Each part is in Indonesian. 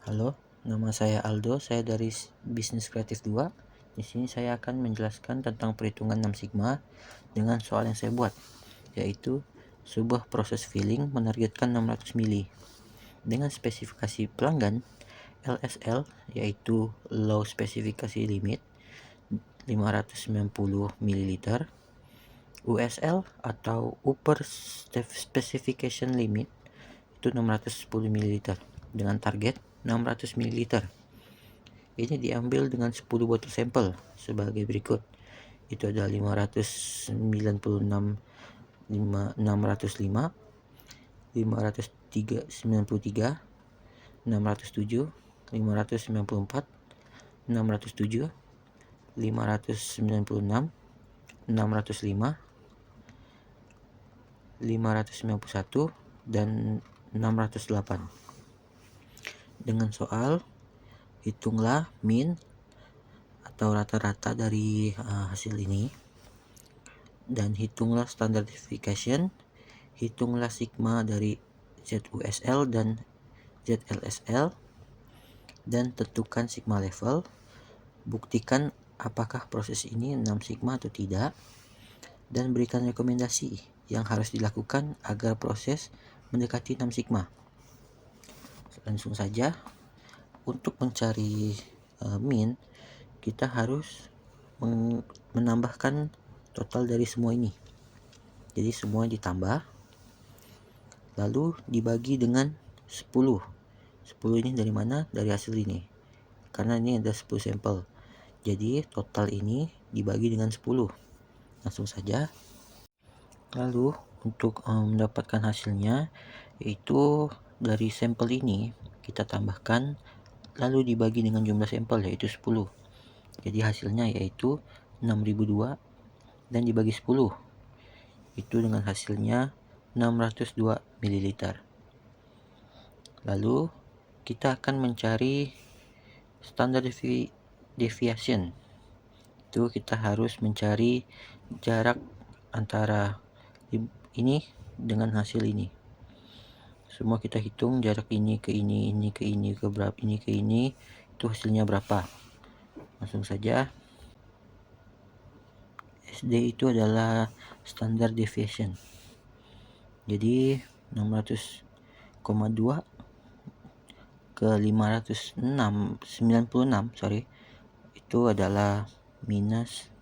Halo, nama saya Aldo, saya dari Bisnis Kreatif 2. Di sini saya akan menjelaskan tentang perhitungan 6 sigma dengan soal yang saya buat, yaitu sebuah proses filling menargetkan 600 mili dengan spesifikasi pelanggan LSL, yaitu low specification limit 590 ml, USL atau upper specification limit itu 610 ml dengan target 600 ml. Ini diambil dengan 10 botol sampel sebagai berikut. Itu ada 596 605, 593, 607, 594, 607, 596, 605, 591 dan 608. Dengan soal hitunglah min atau rata-rata dari hasil ini, dan hitunglah standard deviation, hitunglah sigma dari ZUSL dan ZLSL, dan tentukan sigma level. Buktikan apakah proses ini 6 sigma atau tidak, dan berikan rekomendasi yang harus dilakukan agar proses mendekati 6 sigma. Langsung saja, untuk mencari min, kita harus menambahkan total dari semua ini. Jadi semua ditambah lalu dibagi dengan 10. 10 ini dari mana? Dari hasil ini. Karena ini ada 10 sampel. Jadi total ini dibagi dengan 10. Langsung saja. Lalu untuk mendapatkan hasilnya, yaitu dari sampel ini kita tambahkan lalu dibagi dengan jumlah sampel, yaitu 10. Jadi hasilnya yaitu 6002 dan dibagi 10. Itu dengan hasilnya 602 ml. Lalu kita akan mencari standard deviation. Itu kita harus mencari jarak antara ini dengan hasil ini. Semua kita hitung jarak ini ke ini ke ini, ke berapa ini ke ini, itu hasilnya berapa. Langsung saja. SD itu adalah standard deviation. Jadi 600,2 ke 596 itu adalah minus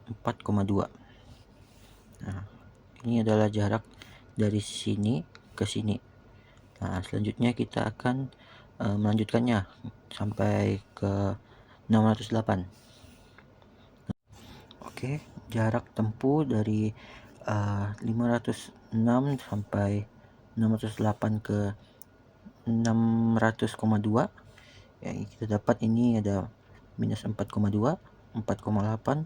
4,2. Nah, ini adalah jarak dari sini ke sini. Nah, selanjutnya kita akan melanjutkannya sampai ke 608. Oke, jarak tempuh dari 506 sampai 608 ke 600,2. Yang kita dapat ini ada minus 4,2, 4,8,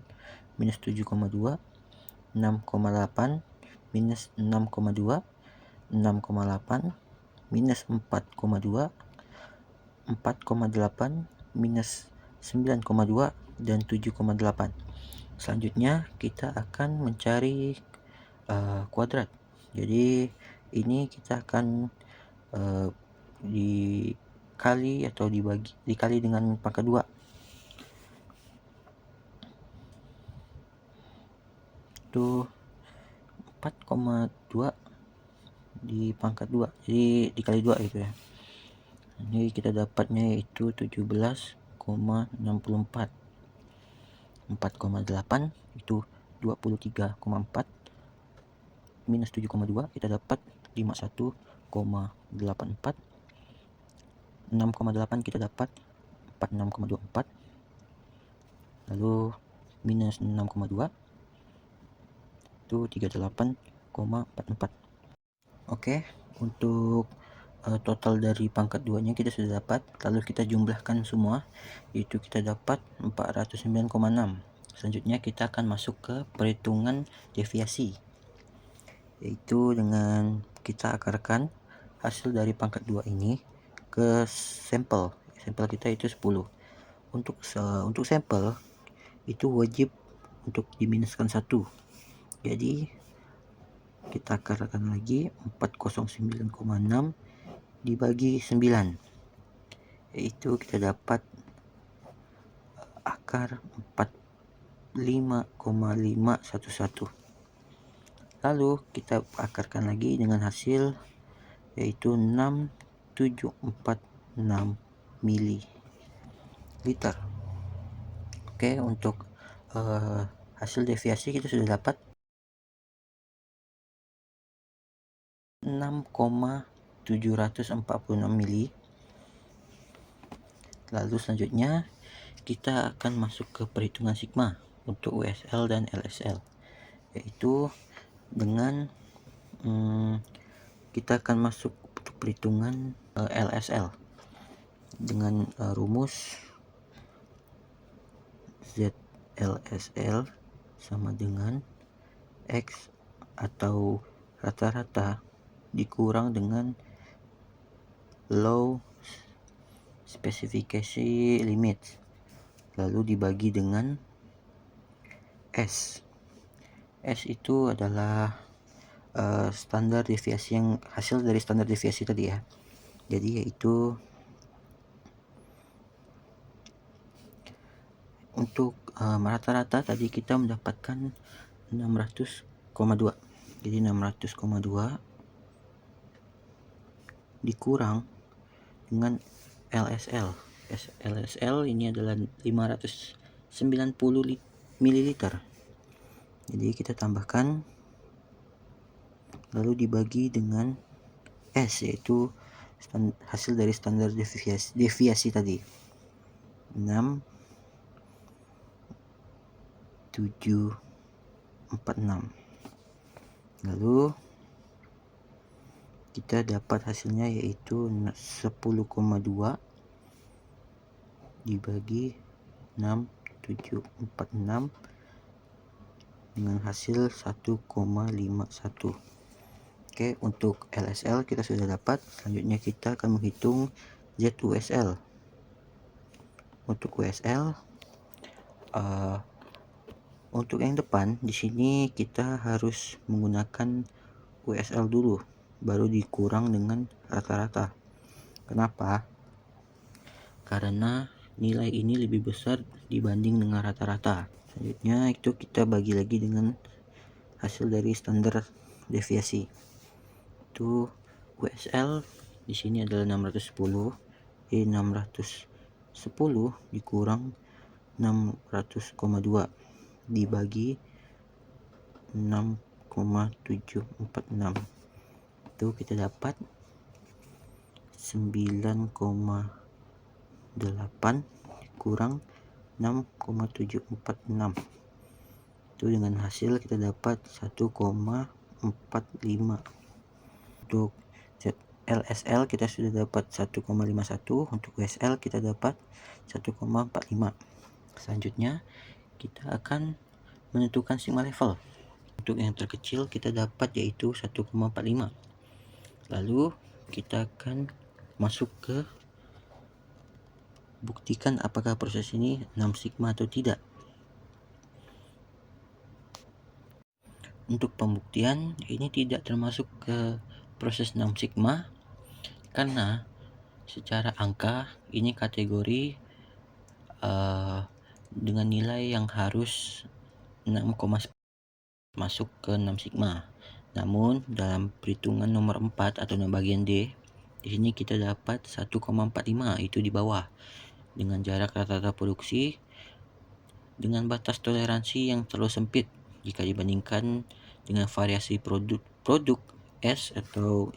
minus 7,2, 6,8, minus 6,2, 6,8, minus 4,2, 4,8, minus 9,2, dan 7,8. Selanjutnya kita akan mencari kuadrat. Jadi ini kita akan dikali atau dikali dengan pangkat 2. Itu 4,2 di pangkat 2. Jadi dikali 2 gitu ya. Ini kita dapatnya yaitu 17,64. 4,8 itu 23,4 minus 7,2 kita dapat 51,84. 6,8 kita dapat 46,24. Lalu minus 6,2 itu 38,44. Oke, untuk total dari pangkat 2 nya kita sudah dapat. Lalu kita jumlahkan semua, yaitu kita dapat 409,6. Selanjutnya kita akan masuk ke perhitungan deviasi, yaitu dengan kita akarkan hasil dari pangkat 2 ini ke sampel. Sampel kita itu 10. Untuk sampel itu wajib untuk diminuskan 1. Jadi kita akarkan lagi 409,6 dibagi 9. yaitu kita dapat akar 45,511. Lalu kita akarkan lagi dengan hasil yaitu 6746 ml. Oke, untuk hasil deviasi kita sudah dapat 6,746 mili. Lalu selanjutnya kita akan masuk ke perhitungan sigma untuk USL dan LSL, yaitu dengan kita akan masuk untuk perhitungan LSL dengan rumus ZLSL sama dengan X atau rata-rata dikurang dengan low specification limit, lalu dibagi dengan S. S itu adalah standar deviasi yang hasil dari standar deviasi tadi ya. Jadi yaitu untuk rata-rata tadi kita mendapatkan 600,2. Jadi 600,2 dikurang dengan LSL. LSL ini adalah 590 ml. Jadi kita tambahkan lalu dibagi dengan S, yaitu hasil dari standar deviasi tadi 6746. Lalu kita dapat hasilnya yaitu 10,2 dibagi 6746 dengan hasil 1,51. Oke, untuk LSL kita sudah dapat. Selanjutnya kita akan menghitung ZUSL. Untuk USL untuk yang depan di sini kita harus menggunakan USL dulu, baru dikurang dengan rata-rata. Kenapa? Karena nilai ini lebih besar dibanding dengan rata-rata. Selanjutnya itu kita bagi lagi dengan hasil dari standar deviasi. Itu USL di sini adalah 610. 610 dikurang 600,2 dibagi 6,746. Itu kita dapat 9,8 kurang 6,746. Itu dengan hasil kita dapat 1,45. Untuk LSL kita sudah dapat 1,51. Untuk USL kita dapat 1,45. Selanjutnya kita akan menentukan sigma level. Untuk yang terkecil kita dapat yaitu 1,45. Lalu kita akan masuk ke buktikan apakah proses ini 6 sigma atau tidak. Untuk pembuktian ini tidak termasuk ke proses 6 sigma karena secara angka ini kategori dengan nilai yang harus 6, masuk ke 6 sigma. Namun dalam perhitungan nomor 4 atau bagian D, di sini kita dapat 1,45, itu di bawah, dengan jarak rata-rata produksi dengan batas toleransi yang terlalu sempit jika dibandingkan dengan variasi produk S atau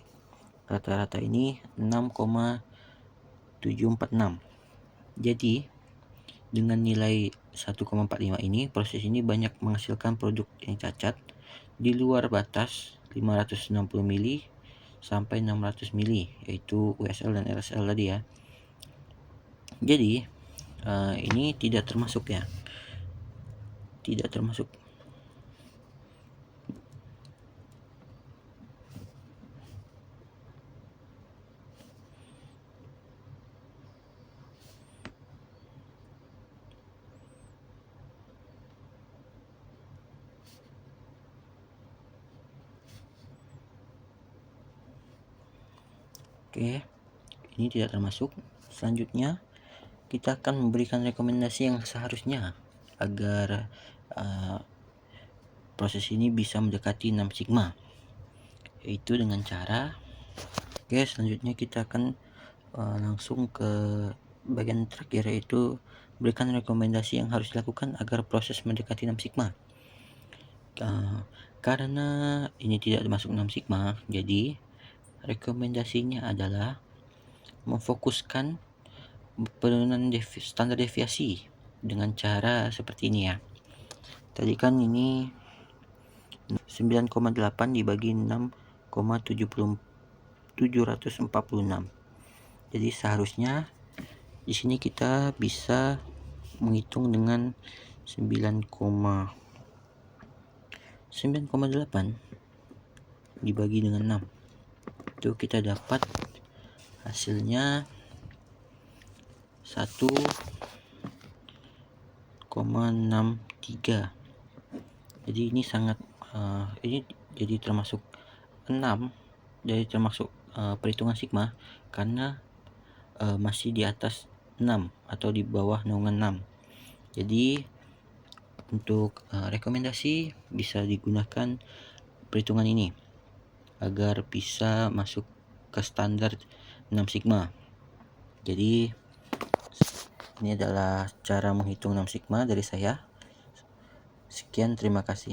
rata-rata ini 6,746. Jadi dengan nilai 1,45 ini, proses ini banyak menghasilkan produk yang cacat di luar batas 560 mili sampai 600 mili, yaitu USL dan LSL tadi ya. Jadi ini tidak termasuk ya, tidak termasuk. Oke, ini tidak termasuk. Selanjutnya kita akan memberikan rekomendasi yang seharusnya agar proses ini bisa mendekati 6 sigma, yaitu dengan cara selanjutnya kita akan langsung ke bagian terakhir, yaitu berikan rekomendasi yang harus dilakukan agar proses mendekati 6 sigma. Karena ini tidak termasuk 6 sigma, jadi rekomendasinya adalah memfokuskan penurunan standar deviasi dengan cara seperti ini ya. Tadi kan ini 9,8 dibagi 6,746. Jadi seharusnya di sini kita bisa menghitung dengan 9,8 dibagi dengan 6. Itu kita dapat hasilnya 1,63. Jadi ini sangat ini jadi termasuk 6, jadi termasuk perhitungan sigma karena masih di atas 6 atau di bawah naungan 6. Jadi untuk rekomendasi bisa digunakan perhitungan ini agar bisa masuk ke standar 6 sigma. Jadi ini adalah cara menghitung 6 sigma dari saya. Sekian, terima kasih.